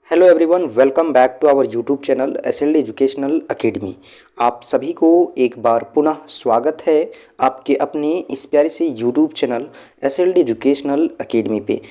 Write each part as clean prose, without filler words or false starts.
Hello everyone, welcome back to our YouTube channel SLD educational academy. आप सभी को एक बार पुनः स्वागत है आपके अपने इस प्यारे से YouTube channel SLD educational academy पे।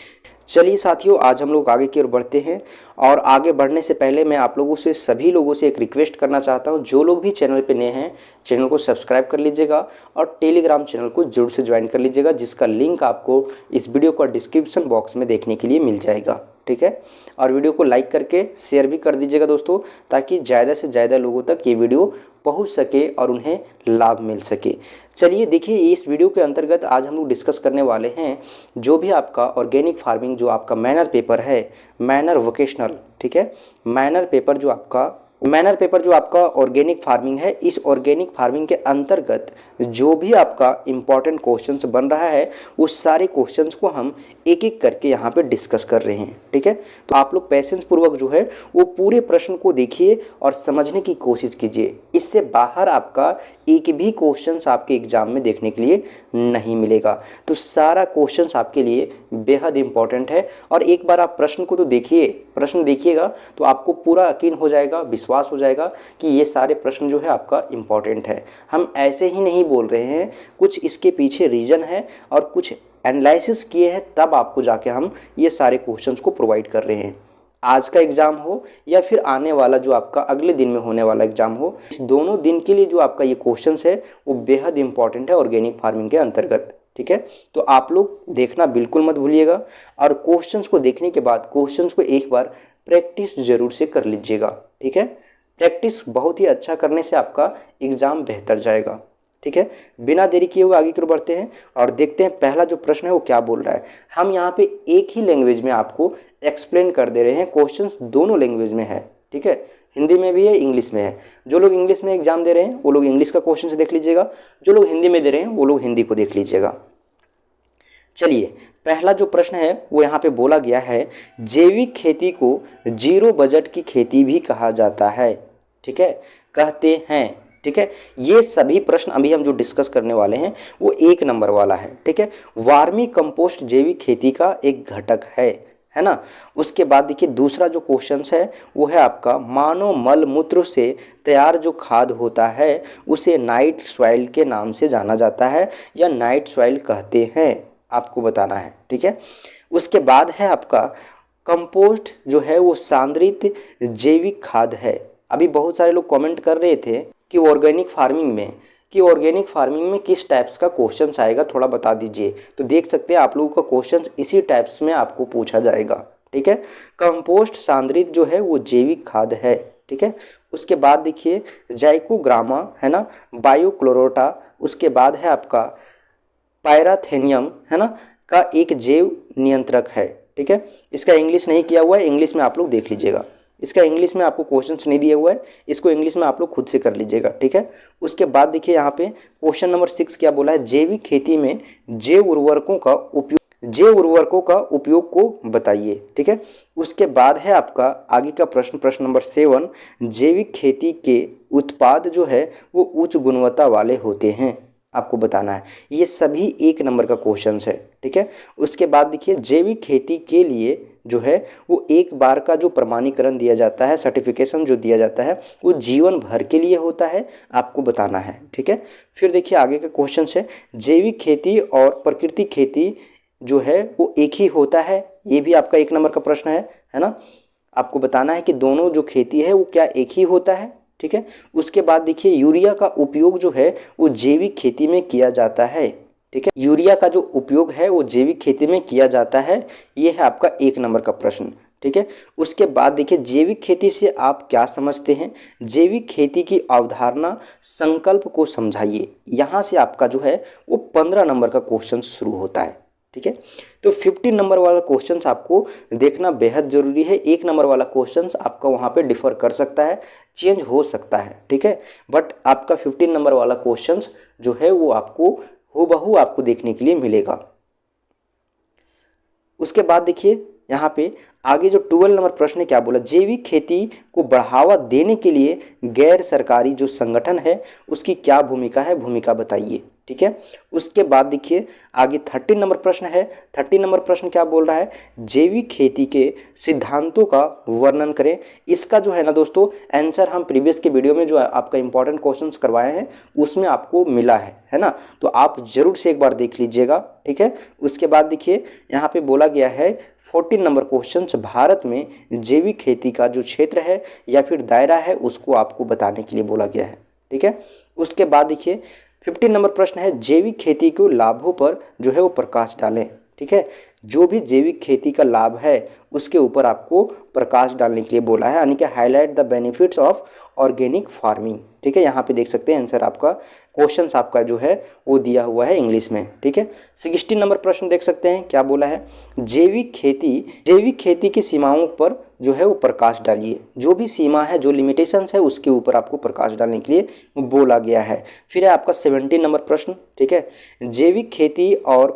चलिए साथियों, आज हम लोग आगे की ओर बढ़ते हैं और आगे बढ़ने से पहले मैं आप लोगों से सभी लोगों से एक रिक्वेस्ट करना चाहता हूं। जो लोग भी चैनल पे नए हैं, चैनल को सब्सक्राइब कर लीजिएगा और टेलीग्राम चैनल को जरूर से ज्वाइन कर लीजिएगा, जिसका लिंक आपको इस वीडियो का डिस्क्रिप्शन बॉक्स में देखने के लिए मिल जाएगा। ठीक है, और वीडियो को लाइक करके शेयर भी कर दीजिएगा दोस्तों, ताकि ज़्यादा से ज़्यादा लोगों तक ये वीडियो पहुंच सके और उन्हें लाभ मिल सके। चलिए देखिए, इस वीडियो के अंतर्गत आज हम लोग डिस्कस करने वाले हैं जो भी आपका ऑर्गेनिक फार्मिंग जो आपका मैनर पेपर है, मैनर वोकेशनल, ठीक है, मैनर पेपर जो आपका ऑर्गेनिक फार्मिंग है, इस ऑर्गेनिक फार्मिंग के अंतर्गत जो भी आपका इम्पॉर्टेंट क्वेश्चंस बन रहा है उस सारे क्वेश्चंस को हम एक एक करके यहाँ पे डिस्कस कर रहे हैं। ठीक है, तो आप लोग पेशेंस पूर्वक जो है वो पूरे प्रश्न को देखिए और समझने की कोशिश कीजिए। इससे बाहर आपका एक भी क्वेश्चंस आपके एग्जाम में देखने के लिए नहीं मिलेगा। तो सारा क्वेश्चंस आपके लिए बेहद इंपॉर्टेंट है और एक बार आप प्रश्न को तो देखिए, प्रश्न देखिएगा तो आपको पूरा यकीन हो जाएगा, विश्वास हो जाएगा कि ये सारे प्रश्न जो है आपका इम्पॉर्टेंट है। हम ऐसे ही नहीं बोल रहे हैं, कुछ इसके पीछे रीज़न है और कुछ एनालिसिस किए हैं, तब आपको जाके हम ये सारे क्वेश्चंस को प्रोवाइड कर रहे हैं। आज का एग्ज़ाम हो या फिर आने वाला जो आपका अगले दिन में होने वाला एग्ज़ाम हो, इस दोनों दिन के लिए जो आपका ये क्वेश्चंस है वो बेहद इंपॉर्टेंट है ऑर्गेनिक फार्मिंग के अंतर्गत। ठीक है, तो आप लोग देखना बिल्कुल मत भूलिएगा और क्वेश्चंस को देखने के बाद क्वेश्चंस को एक बार प्रैक्टिस जरूर से कर लीजिएगा। ठीक है, प्रैक्टिस बहुत ही अच्छा करने से आपका एग्ज़ाम बेहतर जाएगा। ठीक है, बिना देरी किए हुए आगे की ओर बढ़ते हैं और देखते हैं पहला जो प्रश्न है वो क्या बोल रहा है। हम यहाँ पे एक ही लैंग्वेज में आपको एक्सप्लेन कर दे रहे हैं, क्वेश्चंस दोनों लैंग्वेज में है। ठीक है, हिंदी में भी है, इंग्लिश में है। जो लोग इंग्लिश में एग्जाम दे रहे हैं वो लोग इंग्लिश का क्वेश्चन देख लीजिएगा, जो लोग हिंदी में दे रहे हैं वो लोग हिंदी को देख लीजिएगा। चलिए, पहला जो प्रश्न है वो यहाँ पे बोला गया है, जैविक खेती को जीरो बजट की खेती भी कहा जाता है। ठीक है, कहते हैं। ठीक है, ये सभी प्रश्न अभी हम जो डिस्कस करने वाले हैं वो 1 नंबर वाला है। ठीक है, वार्मी कंपोस्ट जैविक खेती का एक घटक है ना। उसके बाद देखिए दूसरा जो क्वेश्चन है वो है आपका, मानव मल मूत्र से तैयार जो खाद होता है उसे नाइट सॉइल के नाम से जाना जाता है या नाइट सॉइल कहते हैं, आपको बताना है। ठीक है, उसके बाद है आपका, कंपोस्ट जो है वो सांद्रित जैविक खाद है। अभी बहुत सारे लोग कमेंट कर रहे थे कि ऑर्गेनिक फार्मिंग में किस टाइप्स का क्वेश्चन आएगा, थोड़ा बता दीजिए। तो देख सकते हैं आप लोगों का क्वेश्चन इसी टाइप्स में आपको पूछा जाएगा। ठीक है, कंपोस्ट सांद्रित जो है वो जैविक खाद है। ठीक है, उसके बाद देखिए जाइकोग्रामा है ना, बायोक्लोरोटा, उसके बाद है आपका पायराथेनियम है ना का एक जैव नियंत्रक है। ठीक है, इसका इंग्लिश नहीं किया हुआ है, इंग्लिश में आप लोग देख लीजिएगा। इसका इंग्लिश में आपको क्वेश्चंस नहीं दिया हुआ है, इसको इंग्लिश में आप लोग खुद से कर लीजिएगा। ठीक है, उसके बाद देखिए यहाँ पे क्वेश्चन नंबर 6 क्या बोला है, जैविक खेती में जैव उर्वरकों का उपयोग को बताइए। ठीक है, उसके बाद है आपका आगे का प्रश्न नंबर 7, जैविक खेती के उत्पाद जो है वो उच्च गुणवत्ता वाले होते हैं, आपको बताना है। ये सभी 1 नंबर का क्वेश्चन है। ठीक है, उसके बाद देखिए जैविक खेती के लिए जो है वो एक बार का जो प्रमाणीकरण दिया जाता है, सर्टिफिकेशन जो दिया जाता है वो जीवन भर के लिए होता है, आपको बताना है। ठीक है, फिर देखिए आगे का क्वेश्चन है, जैविक खेती और प्राकृतिक खेती जो है वो एक ही होता है, ये भी आपका 1 नंबर का प्रश्न है ना। आपको बताना है कि दोनों जो खेती है वो क्या एक ही होता है। ठीक है, उसके बाद देखिए यूरिया का उपयोग जो है वो जैविक खेती में किया जाता है। ठीक है, यूरिया का जो उपयोग है वो जैविक खेती में किया जाता है, ये है आपका 1 नंबर का प्रश्न। ठीक है, उसके बाद देखिए जैविक खेती से आप क्या समझते हैं, जैविक खेती की अवधारणा संकल्प को समझाइए। यहाँ से आपका जो है वो 15 नंबर का क्वेश्चन शुरू होता है। ठीक है, तो 15 नंबर वाला क्वेश्चन आपको देखना बेहद जरूरी है। 1 नंबर वाला क्वेश्चन आपका वहाँ पे डिफर कर सकता है, चेंज हो सकता है। ठीक है, बट आपका 15 नंबर वाला क्वेश्चन जो है वो आपको हूबहू आपको देखने के लिए मिलेगा। उसके बाद देखिए यहाँ पे आगे जो 12 नंबर प्रश्न क्या बोला, जैविक खेती को बढ़ावा देने के लिए गैर सरकारी जो संगठन है उसकी क्या भूमिका है, भूमिका बताइए। ठीक है। उसके बाद देखिए आगे 13 नंबर प्रश्न है। 13 नंबर प्रश्न क्या बोल रहा है, जैविक खेती के सिद्धांतों का वर्णन करें। इसका जो है ना दोस्तों आंसर हम प्रीवियस के वीडियो में जो आपका इंपॉर्टेंट क्वेश्चंस करवाए हैं उसमें आपको मिला है ना, तो आप जरूर से एक बार देख लीजिएगा, ठीक है। उसके बाद देखिए यहाँ पे बोला गया है 14 नंबर क्वेश्चन, भारत में जैविक खेती का जो क्षेत्र है या फिर दायरा है उसको आपको बताने के लिए बोला गया है, ठीक है। उसके बाद देखिए 15 नंबर प्रश्न है, जैविक खेती के लाभों पर जो है वो प्रकाश डालें, ठीक है। जो भी जैविक खेती का लाभ है उसके ऊपर आपको प्रकाश डालने के लिए बोला है, यानी कि highlight the benefits of organic farming, ठीक है। यहाँ पे देख सकते हैं आंसर आपका क्वेश्चंस आपका जो है वो दिया हुआ है इंग्लिश में, ठीक है। 16 नंबर प्रश्न देख सकते हैं क्या बोला है, जैविक खेती की सीमाओं पर जो है वो प्रकाश डालिए। जो भी सीमा है, जो लिमिटेशंस है उसके ऊपर आपको प्रकाश डालने के लिए बोला गया है। फिर है आपका 17 नंबर प्रश्न, ठीक है, जैविक खेती और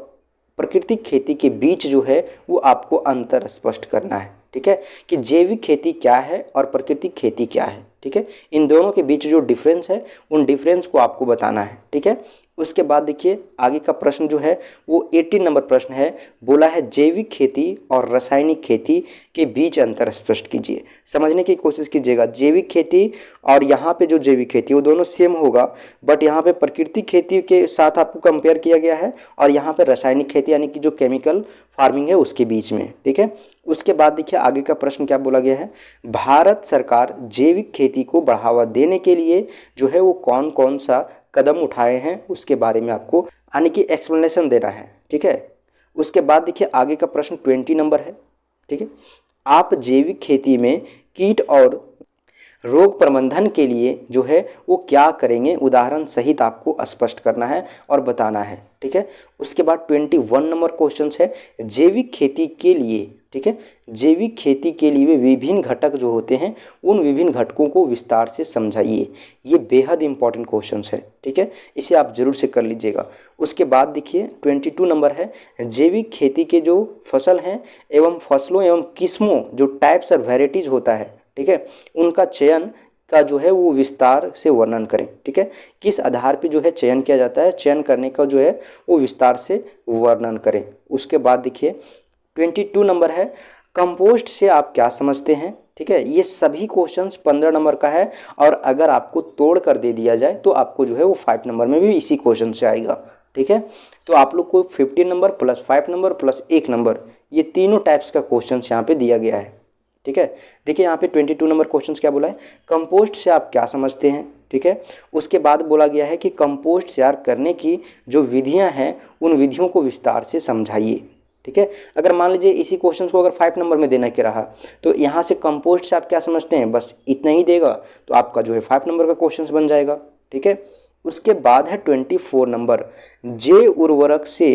प्राकृतिक खेती के बीच जो है वो आपको अंतर स्पष्ट करना है, ठीक है, कि जैविक खेती क्या है और प्राकृतिक खेती क्या है, ठीक है। इन दोनों के बीच जो डिफरेंस है उन डिफरेंस को आपको बताना है, ठीक है। उसके बाद देखिए आगे का प्रश्न जो है वो 18 नंबर प्रश्न है, बोला है जैविक खेती और रासायनिक खेती के बीच अंतर स्पष्ट कीजिए। समझने की कोशिश कीजिएगा, जैविक खेती और यहाँ पे जो जैविक खेती वो दोनों सेम होगा, बट यहाँ पे प्राकृतिक खेती के साथ आपको कंपेयर किया गया है और यहाँ पे रासायनिक खेती यानी कि जो केमिकल फार्मिंग है उसके बीच में, ठीक है। उसके बाद देखिए आगे का प्रश्न क्या बोला गया है, भारत सरकार जैविक खेती को बढ़ावा देने के लिए जो है वो कौन कौन सा कदम उठाए हैं उसके बारे में आपको यानी कि एक्सप्लेनेशन देना है, ठीक है। उसके बाद देखिए आगे का प्रश्न 20 नंबर है, ठीक है, आप जैविक खेती में कीट और रोग प्रबंधन के लिए जो है वो क्या करेंगे, उदाहरण सहित आपको स्पष्ट करना है और बताना है, ठीक है। उसके बाद 21 नंबर क्वेश्चन है, जैविक खेती के लिए, ठीक है, जैविक खेती के लिए विभिन्न घटक जो होते हैं उन विभिन्न घटकों को विस्तार से समझाइए। ये बेहद इंपॉर्टेंट क्वेश्चन है, ठीक है, इसे आप जरूर से कर लीजिएगा। उसके बाद देखिए 22 नंबर है, जैविक खेती के जो फसल हैं एवं फसलों एवं किस्मों जो टाइप्स और वेराइटीज़ होता है, ठीक है, उनका चयन का जो है वो विस्तार से वर्णन करें, ठीक है। किस आधार पे जो है चयन किया जाता है, चयन करने का जो है वो विस्तार से वर्णन करें। उसके बाद देखिए 22 नंबर है, कंपोस्ट से आप क्या समझते हैं, ठीक है। ये सभी क्वेश्चंस 15 नंबर का है और अगर आपको तोड़ कर दे दिया जाए तो आपको जो है वो 5 नंबर में भी इसी क्वेश्चन से आएगा, ठीक है। तो आप लोग को 15 number plus 5 number plus 1 number ये तीनों टाइप्स का क्वेश्चन यहाँ पे दिया गया है, ठीक है। देखिए यहाँ पे 22 नंबर क्वेश्चन क्या बोला है, कंपोस्ट से आप क्या समझते हैं, ठीक है। उसके बाद बोला गया है कि कंपोस्ट तैयार करने की जो विधियाँ हैं उन विधियों को विस्तार से समझाइए, ठीक है। अगर मान लीजिए इसी क्वेश्चन को अगर 5 नंबर में देना के रहा तो यहाँ से कंपोस्ट से आप क्या समझते हैं बस इतना ही देगा तो आपका जो है 5 नंबर का क्वेश्चन बन जाएगा, ठीक है। उसके बाद है 24 नंबर, जैव उर्वरक से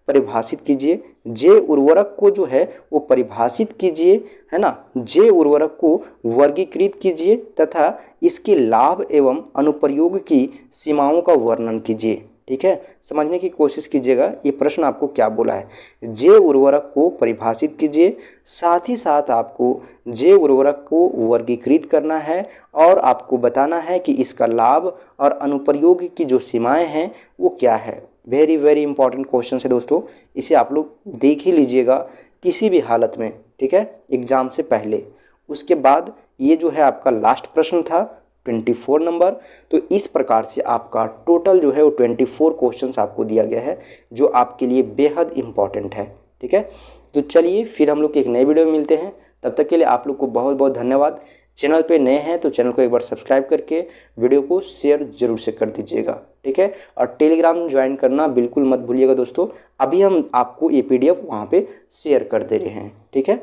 परिभाषित कीजिए। जैव उर्वरक को जो है वो परिभाषित कीजिए, है ना, जैव उर्वरक को वर्गीकृत कीजिए तथा इसके लाभ एवं अनुप्रयोग की सीमाओं का वर्णन कीजिए, ठीक है। समझने की कोशिश कीजिएगा ये प्रश्न आपको क्या बोला है, जैव उर्वरक को परिभाषित कीजिए, साथ ही साथ आपको जैव उर्वरक को वर्गीकृत करना है और आपको बताना है कि इसका लाभ और अनुप्रयोग की जो सीमाएं हैं वो क्या है। वेरी वेरी इंपॉर्टेंट क्वेश्चन है दोस्तों, इसे आप लोग देख ही लीजिएगा किसी भी हालत में, ठीक है, एग्जाम से पहले। उसके बाद ये जो है आपका लास्ट प्रश्न था 24 नंबर। तो इस प्रकार से आपका टोटल जो है वो 24 क्वेश्चंस आपको दिया गया है जो आपके लिए बेहद इंपॉर्टेंट है, ठीक है। तो चलिए फिर हम लोग एक नए वीडियो में मिलते हैं, तब तक के लिए आप लोग को बहुत बहुत धन्यवाद। चैनल पे नए हैं तो चैनल को एक बार सब्सक्राइब करके वीडियो को शेयर जरूर से कर दीजिएगा, ठीक है। और टेलीग्राम ज्वाइन करना बिल्कुल मत भूलिएगा दोस्तों, अभी हम आपको ये PDF वहाँ पे शेयर कर दे रहे हैं, ठीक है।